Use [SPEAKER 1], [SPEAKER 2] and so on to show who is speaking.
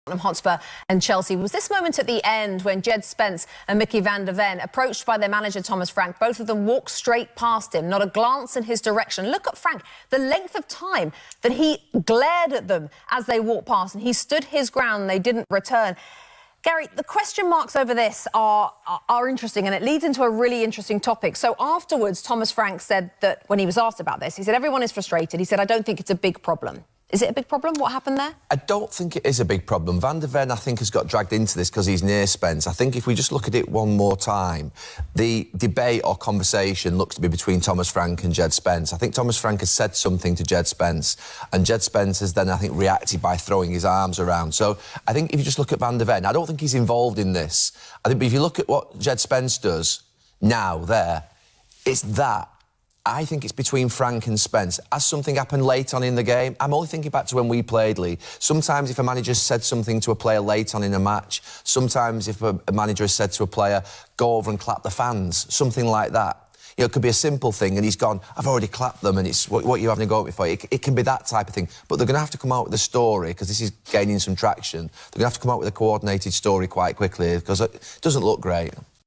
[SPEAKER 1] Tottenham Hotspur and Chelsea was this moment at the end when Jed Spence and Mickey van der Ven, approached by their manager Thomas Frank, both of them walked straight past him, not a glance in his direction. Look at Frank, the length of time that he glared at them as they walked past, and he stood his ground and they didn't return. Gary, the question marks over this are interesting, and it leads into a really interesting topic. So afterwards, Thomas Frank said that when he was asked about this, he said everyone is frustrated. He said, I don't think it's a big problem. Is it a big problem? What happened there? I
[SPEAKER 2] don't think it is a big problem. Van der Ven, I think, has got dragged into this because he's near Spence. I think if we just look at it one more time, the debate or conversation looks to be between Thomas Frank and Jed Spence. I think Thomas Frank has said something to Jed Spence, and Jed Spence has then, I think, reacted by throwing his arms around. So I think if you just look at Van der Ven, I don't think he's involved in this. I think if you look at what Jed Spence does now there, it's that. I think it's between Frank and Spence. As something happened late on in the game, I'm only thinking back to when we played, Lee. Sometimes if a manager said something to a player late on in a match, sometimes if a manager has said to a player, go over and clap the fans, something like that. You know, it could be a simple thing, and he's gone, I've already clapped them, and it's what you're having to go at me for. It can be that type of thing. But they're going to have to come out with a story, because this is gaining some traction. They're going to have to come out with a coordinated story quite quickly, because it doesn't look great.